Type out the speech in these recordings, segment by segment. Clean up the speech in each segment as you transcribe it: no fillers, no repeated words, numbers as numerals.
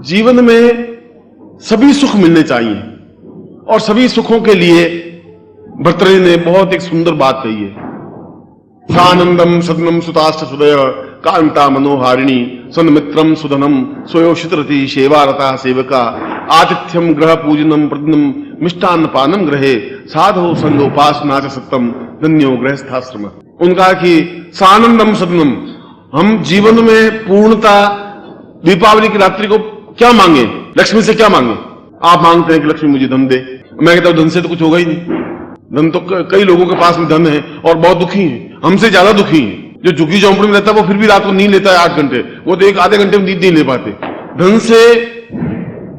जीवन में सभी सुख मिलने चाहिए और सभी सुखों के लिए भर्तृहरि ने बहुत एक सुंदर बात कही है। सानंदम सदनम सुताष्ट सुदय कांता मनोहारिणी सन्मित्रम सुधनम स्वयोषितरति सेवारता सेवका आतिथ्यम ग्रह पूजनम प्रतिदिनम मिष्टान्न पानम ग्रहे साधो संगोपासना च सत्यम धन्यो गृहस्थाश्रम। उनका कि सानंदम सदनम, हम जीवन में पूर्णता दीपावली की रात्रि को क्या मांगे, लक्ष्मी से क्या मांगे? आप मांगते हैं कि लक्ष्मी मुझे धन दे, मैं कहता हूं धन से तो कुछ होगा ही नहीं। धन तो कई लोगों के पास में धन है और बहुत दुखी है, हमसे ज्यादा दुखी है। जो झुग्गी झोंपड़ी में रहता है वो फिर भी रात को नींद लेता है 8 घंटे, वो तो 1 आधे घंटे में नींद नहीं ले पाते। धन से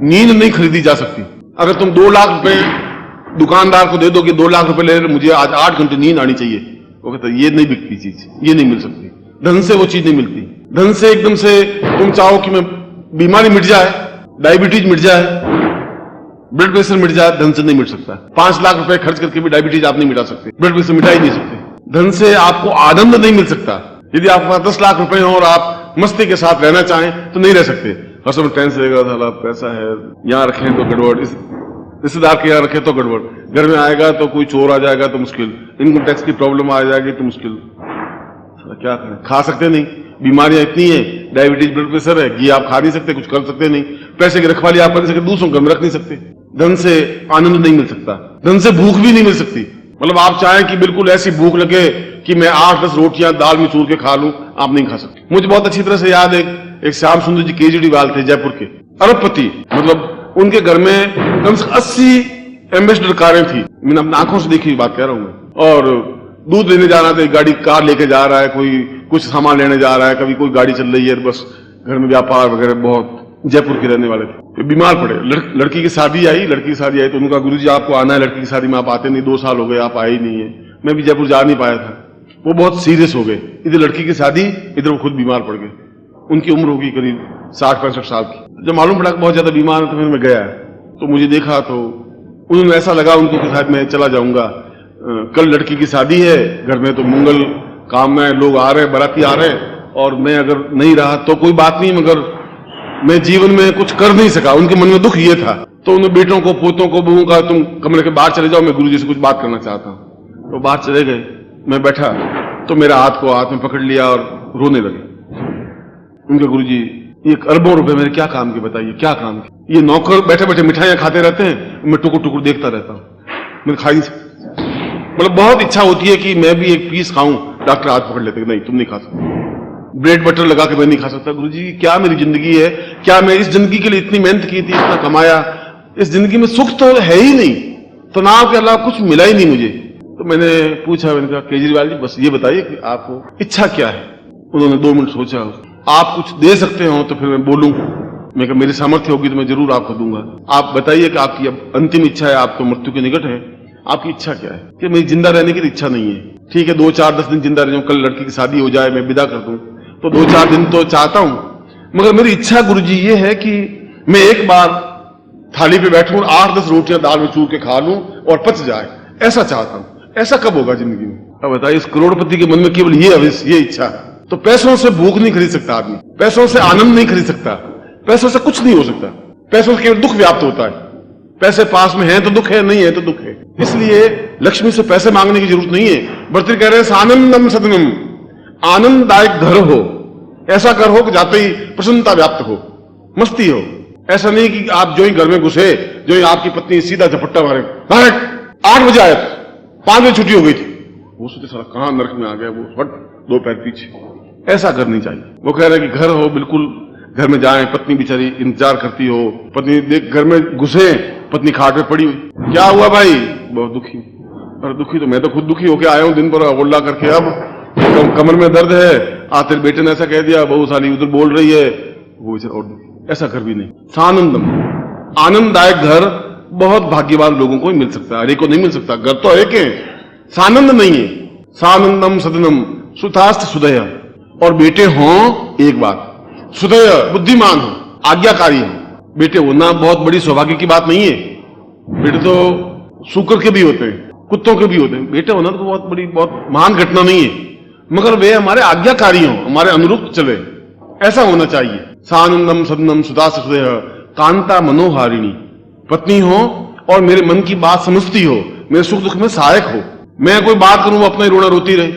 नींद नहीं खरीदी जा सकती। अगर तुम 2 लाख रुपए दुकानदार को दे दो कि 2 लाख रुपए ले, मुझे आज 8 घंटे नींद आनी चाहिए, वो कहता है ये नहीं बिकती चीज, ये नहीं मिल सकती। धन से वो चीज नहीं मिलती। धन से एकदम से तुम चाहो कि मैं बीमारी मिट जाए, डायबिटीज मिट जाए, ब्लड प्रेशर मिट जाए, धन से नहीं मिट सकता। 5 लाख रुपए खर्च करके भी डायबिटीज आप नहीं मिटा सकते, ब्लड प्रेशर मिटा ही नहीं सकते। धन से आपको आनंद नहीं मिल सकता। यदि आपके पास 10 लाख रुपए हो और आप मस्ती के साथ रहना चाहें तो नहीं रह सकते। हर समय टेंशन रहेगा, साला पैसा है, यहाँ रखें तो गड़बड़, इस रिश्तेदार के यहाँ रखें तो गड़बड़, घर में आएगा तो कोई चोर आ जाएगा तो मुश्किल, इनकम टैक्स की प्रॉब्लम आ जाएगी तो मुश्किल, क्या करें? खा सकते नहीं, बीमारियां इतनी है, डायबिटीज ब्लड प्रेशर है, घी आप खा नहीं सकते, कुछ कर सकते नहीं, पैसे की रखवाली आप कर नहीं सकते, दूसरों घर में रख नहीं सकते। धन से आनंद नहीं मिल सकता, धन से भूख भी नहीं मिल सकती। मतलब आप चाहें कि बिल्कुल ऐसी भूख लगे कि मैं 8-10 रोटियां दाल में चूर के खा लूं, आप नहीं खा सकते। मुझे बहुत अच्छी तरह से याद है, एक श्याम सुंदर जी केजरीवाल थे जयपुर के, अरबपति, मतलब उनके घर में कम से 80 एम्बेसडर कारें थी। मैंने अपनी आंखों से देखी बात कह रहा हूं मैं। और दूध लेने जाना था, गाड़ी कार लेके जा रहा है, कोई कुछ सामान लेने जा रहा है, कभी कोई गाड़ी चल रही है, बस घर में व्यापार वगैरह। बहुत जयपुर के रहने वाले थे, बीमार पड़े। लड़की की शादी आई तो उनका गुरुजी आपको आना है, लड़की की शादी में आप आते नहीं, 2 साल हो गए आप आए ही नहीं है। मैं भी जयपुर जा नहीं पाया था। वो बहुत सीरियस हो गए, इधर लड़की की शादी, इधर वो खुद बीमार पड़ गए। उनकी उम्र होगी करीब 60-65 साल की। जब मालूम पड़ा कि बहुत ज्यादा बीमार है तो फिर मैं गया, तो मुझे देखा तो उन्होंने ऐसा लगा उनको कि शायद मैं चला जाऊंगा, कल लड़की की शादी है, घर में तो मंगल काम में लोग आ रहे हैं, बाराती आ रहे हैं, और मैं अगर नहीं रहा तो कोई बात नहीं, मगर मैं जीवन में कुछ कर नहीं सका। उनके मन में दुख ये था। तो उन बेटों को, पोतों को, बहू का, तुम कमरे के बाहर चले जाओ, मैं गुरुजी से कुछ बात करना चाहता हूं। तो बाहर चले गए, मैं बैठा तो मेरा हाथ में पकड़ लिया और रोने लगे। उनके गुरुजी, ये अरबों रुपए मेरे क्या काम के, बताइए क्या काम के? ये नौकर बैठे बैठे मिठाइयां खाते रहते हैं, मैं टुकुर टुकुर देखता रहता हूं, मैं खाई। मतलब बहुत इच्छा होती है कि मैं भी एक पीस खाऊं। डॉक्टर हाथ पकड़ लेते, नहीं तुम नहीं खा सकते, ब्रेड बटर लगा के मैं नहीं खा सकता। गुरुजी क्या मेरी जिंदगी है, क्या मैं इस जिंदगी के लिए इतनी मेहनत की थी, इतना कमाया, इस जिंदगी में सुख तो है ही नहीं, तनाव के अलावा कुछ मिला ही नहीं मुझे। तो मैंने पूछा, मैंने कहा केजरीवाल जी बस ये बताइए कि आपको इच्छा क्या है? उन्होंने 2 मिनट सोचा। आप कुछ दे सकते हो तो फिर मैं बोलूं। मैं कहा मेरी सामर्थ्य होगी तो मैं जरूर आपको दूंगा। आप बताइए कि आपकी अब अंतिम इच्छा है, आप तो मृत्यु के निकट है, आपकी इच्छा क्या है? कि मेरी जिंदा रहने की इच्छा नहीं है। ठीक है, 2-4-10 दिन जिंदा रह जाऊं, कल लड़की की शादी हो जाए, मैं विदा कर दूं, तो 2-4 दिन तो चाहता हूं, मगर मेरी इच्छा गुरुजी ये है कि मैं एक बार थाली पे बैठूं, 8-10 रोटियां दाल में चूर के खा लूं और पच जाए, ऐसा चाहता हूं। ऐसा कब होगा जिंदगी में? अब बताइए, इस करोड़पति के मन में केवल ये इच्छा है। तो पैसों से भूख नहीं खरीद सकता आदमी, पैसों से आनंद नहीं खरीद सकता, पैसों से कुछ नहीं हो सकता। पैसों से केवल दुख व्याप्त होता है। पैसे पास में है तो दुख है, नहीं है तो दुख है। इसलिए लक्ष्मी से पैसे मांगने की जरूरत नहीं है। भर्तृहरि कह रहे हैं सानंदम सदनम, आनंददायक घर हो, ऐसा घर हो कि जाते ही प्रसन्नता व्याप्त हो, मस्ती हो। ऐसा नहीं कि आप जो ही घर में घुसे, जो ही आपकी पत्नी सीधा झपट्टा मारे, 8 बजे आए, 5 बजे छुट्टी हो गई थी, वो सोचे साला कहां नरक में आ गया, वो हट 2 पैर पीछे। ऐसा घर नहीं चाहिए। वो कह रहे हैं कि घर हो बिल्कुल, घर में जाए, पत्नी बेचारी इंतजार करती हो, पत्नी देख घर में घुसे, पत्नी खाट पे पड़ी हुई, क्या हुआ भाई? बहुत दुखी। अरे दुखी तो मैं तो खुद दुखी होके आया हूं दिन भर अगोला करके, अब कमर में दर्द है, तेरे बेटे ने ऐसा कह दिया, बहू साली उधर बोल रही है, वो और दुखी। ऐसा घर भी नहीं। सानंदम, आनंददायक घर बहुत भाग्यवान लोगों को ही मिल सकता है, हर एक को नहीं मिल सकता। घर तो एक है, सानंद नहीं है। सानंदम सदनम सुतास्त सुदय, और बेटे हों, एक बात, सुदय बुद्धिमान हो, आज्ञाकारी हो। बेटे होना बहुत बड़ी सौभाग्य की बात नहीं है। बेटे तो शुक्र के भी होते हैं, कुत्तों के भी होते हैं। बेटे होना तो बहुत बड़ी, बहुत महान घटना नहीं है, मगर वे हमारे आज्ञाकारी हों, हमारे अनुरूप चले, ऐसा होना चाहिए। सानंदम सदनम सुतास्त सुदय कांता मनोहारिणी, पत्नी हो और मेरे मन की बात समझती हो, मेरे सुख दुख में सहायक हो। मैं कोई बात करूं वो अपना ही रोना रोती रहे,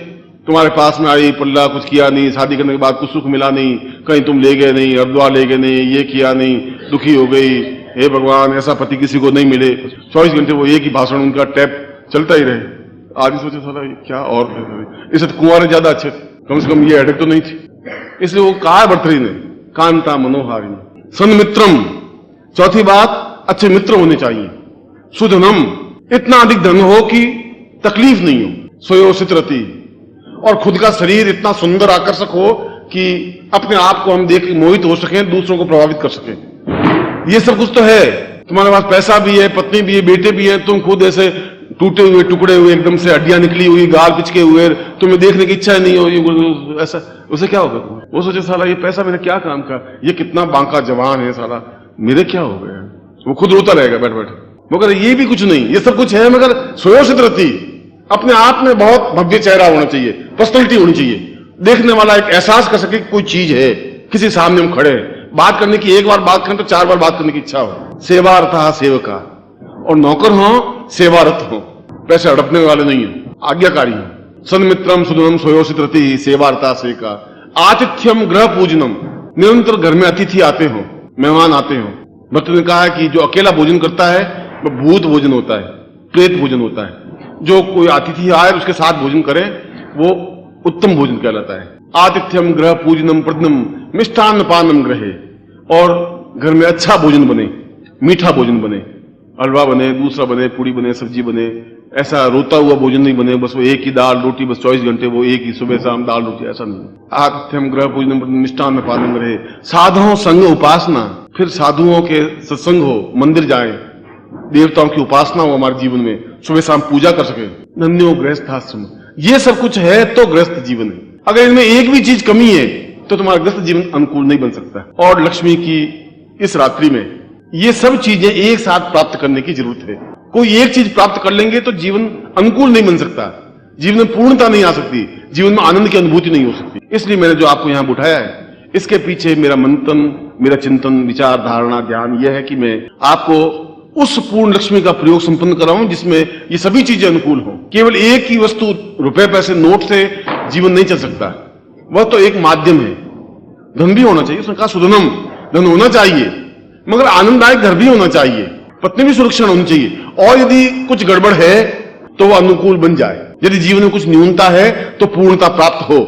तुम्हारे पास में आई पल्ला, कुछ किया नहीं, शादी करने के बाद कुछ सुख मिला नहीं, कहीं तुम ले गए नहीं, हरिद्वार ले गए नहीं, ये किया नहीं, दुखी हो गई, हे भगवान ऐसा पति किसी को नहीं मिले। 24 घंटे वो एक ही भाषण उनका टैप चलता ही रहे। आदमी सोचे साला क्या, और इससे कुंवारे ज्यादा अच्छे थे, कम से कम ये हेडेक तो नहीं थी। इसलिए वो कहा भर्तृहरि ने कांता मनोहारिणी। सन्मित्रम, चौथी बात अच्छे मित्र होने चाहिए। सुधनम, इतना अधिक धन हो कि तकलीफ नहीं हो। सोयोसित रति, और खुद का शरीर इतना सुंदर आकर्षक हो कि अपने आप को हम देख के मोहित हो सकें, दूसरों को प्रभावित कर सकें। ये सब कुछ तो है, तुम्हारे पास पैसा भी है, पत्नी भी है, बेटे भी है, तुम खुद ऐसे टूटे हुए टुकड़े हुए, एकदम से हड्डियां निकली हुई, गाल पिचके हुए, तुम्हें देखने की इच्छा नहीं हो, ऐसा उसे क्या होगा? वो सोचे साला ये पैसा मेरे क्या काम का, ये कितना बांका जवान है साला, मेरे क्या हो गया? वो खुद रोता रहेगा बैठ बैठ। मगर ये भी कुछ नहीं, ये सब कुछ है, मगर सोयोसित रति, अपने आप में बहुत भव्य चेहरा होना चाहिए, पर्सनैलिटी होनी चाहिए, देखने वाला एक एहसास कर सके कि कोई चीज है, किसी सामने हम खड़े हैं, बात करने की, एक बार बात करें तो 4 बार बात करने की इच्छा हो। सेवार्थ सेवका, और नौकर हो, सेवारत हो, पैसे हड़पने वाले नहीं हो, आज्ञाकारी हो। सन्मित्रम सुदनम सोयोसित रति सेवार्था सेवका। आतिथ्यम गृह पूजनम, निरंतर घर में अतिथि आते हो, मेहमान आते हो। भक्त ने कहा है कि जो अकेला भोजन करता है वो भूत भोजन होता है, प्रेत भोजन होता है। जो कोई अतिथि आए उसके साथ भोजन करे वो उत्तम भोजन कहलाता है। आतिथ्यम गृह पूजनम प्रदनम मिष्टान्न पानम ग्रहे, और घर में अच्छा भोजन बने, मीठा भोजन बने, हलवा बने, दूसरा बने, पूड़ी बने, सब्जी बने, ऐसा रोता हुआ भोजन नहीं बने, बस वो एक ही दाल रोटी, बस 24 घंटे वो एक ही, सुबह शाम दाल रोटी, ऐसा नहीं। आतिथ्यम गृह पूजनम मिष्टान्न पानम ग्रहे। साधुओं संग उपासना, फिर साधुओं के सत्संग हो, मंदिर जाएं, देवताओं की उपासना हो हमारे जीवन में, सुबह शाम पूजा कर सके। धन्यो गृहस्थाश्रम, ये सब कुछ है तो गृहस्थ जीवन है। अगर इनमें एक भी चीज कमी है तो तुम्हारा गृहस्थ जीवन अनुकूल नहीं बन सकता। और लक्ष्मी की इस रात्रि में ये सब चीजें एक साथ प्राप्त करने की जरूरत है। कोई एक चीज प्राप्त कर लेंगे तो जीवन अनुकूल नहीं बन सकता, जीवन में पूर्णता नहीं आ सकती, जीवन में आनंद की अनुभूति नहीं हो सकती। इसलिए मैंने जो आपको यहां बिठाया है, इसके पीछे मेरा मंथन, मेरा चिंतन, विचार, धारणा, ध्यान यह है कि मैं आपको उस पूर्ण लक्ष्मी का प्रयोग संपन्न कराऊं जिसमें ये सभी चीजें अनुकूल हों। केवल एक ही वस्तु, रुपए पैसे नोट से जीवन नहीं चल सकता, वह तो एक माध्यम है। धन भी होना चाहिए, उसने कहा सुधनम, धन होना चाहिए, मगर आनंददायक घर भी होना चाहिए, पत्नी भी सुरक्षित होनी चाहिए, और यदि कुछ गड़बड़ है तो वह अनुकूल बन जाए। यदि जीवन में कुछ न्यूनता है तो पूर्णता प्राप्त हो,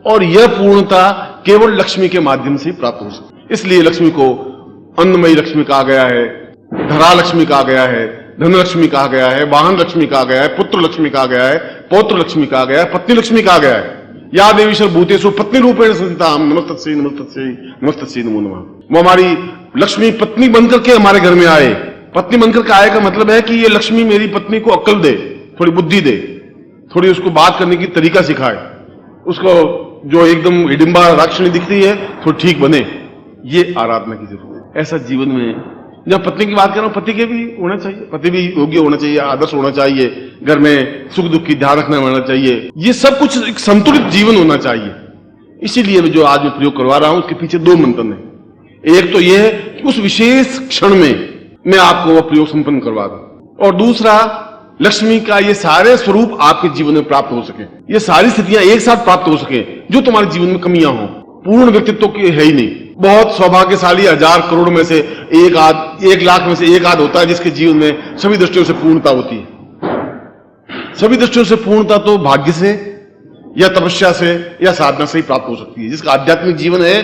और यह पूर्णता केवल लक्ष्मी के माध्यम से प्राप्त हो सकती। इसलिए लक्ष्मी को अन्नमयी लक्ष्मी कहा गया है, धरा लक्ष्मी कहा गया है, धन लक्ष्मी कहा गया है, वाहन लक्ष्मी कहा गया है, पुत्र लक्ष्मी कहा गया है, पौत्र लक्ष्मी कहा गया है, पत्नी लक्ष्मी कहा गया है। या देवी सर्वभूतेषु पत्नी रूपेण संस्थिताम् नमस्तस्यै नमस्तस्यै नमस्तस्यै नमो नमः। वो हमारी लक्ष्मी पत्नी बनकर के हमारे घर में आए। पत्नी बनकर के आए का मतलब है कि ये लक्ष्मी मेरी पत्नी को अक्ल दे, थोड़ी बुद्धि दे, थोड़ी उसको बात करने की तरीका सिखाए, उसको जो एकदम हिडिंबा राक्षणी दिखती है थोड़ी ठीक बने। ये आराधना की जरूरत है। ऐसा जीवन में, जब पत्नी की बात कर रहा हूं, पति के भी होना चाहिए, पति भी योग्य होना चाहिए, आदर्श होना चाहिए, घर में सुख दुख की ध्यान रखना होना चाहिए, ये सब कुछ एक संतुलित जीवन होना चाहिए। इसीलिए जो आज मैं प्रयोग करवा रहा हूं उसके पीछे 2 मंथन है। एक तो यह है कि उस विशेष क्षण में मैं आपको वह प्रयोग संपन्न करवा दूं, और दूसरा लक्ष्मी का ये सारे स्वरूप आपके जीवन में प्राप्त हो सके, ये सारी स्थितियां एक साथ प्राप्त हो सके जो तुम्हारे जीवन में कमियां हो। पूर्ण व्यक्तित्व की है ही नहीं, बहुत सौभाग्यशाली 1000 करोड़ में से 1 लाख में से 1 आध होता है जिसके जीवन में सभी दृष्टियों से पूर्णता होती है। सभी दृष्टियों से पूर्णता तो भाग्य से या तपस्या से या साधना से ही प्राप्त हो सकती है। जिसका आध्यात्मिक जीवन है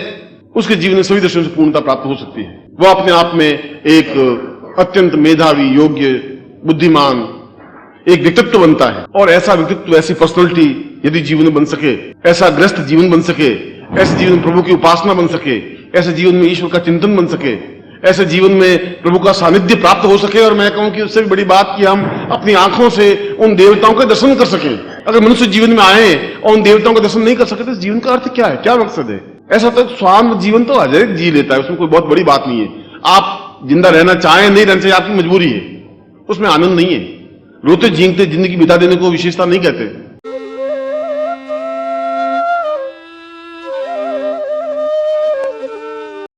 उसके जीवन में सभी दृष्टियों से पूर्णता प्राप्त हो सकती है। वह अपने आप में एक अत्यंत मेधावी, योग्य, बुद्धिमान एक व्यक्तित्व बनता है। और ऐसा व्यक्तित्व, ऐसी पर्सनैलिटी यदि जीवन में बन सके, ऐसा ग्रस्त जीवन बन सके, ऐसे जीवन में प्रभु की उपासना बन सके, ऐसे जीवन में ईश्वर का चिंतन बन सके, ऐसे जीवन में प्रभु का सानिध्य प्राप्त हो सके, और मैं कहूं कि उससे भी बड़ी बात कि हम अपनी आंखों से उन देवताओं के दर्शन कर सकें। अगर मनुष्य जीवन में आए और उन देवताओं का दर्शन नहीं कर सके तो इस जीवन का अर्थ क्या है, क्या मकसद है? ऐसा तो स्वाम जीवन तो हर एक जी लेता है, उसमें कोई बहुत बड़ी बात नहीं है। आप जिंदा रहना चाहें, नहीं रहना चाहिए, आपकी मजबूरी है, उसमें आनंद नहीं है। रोते झींकते जिंदगी बिता देने को विशेषता नहीं कहते।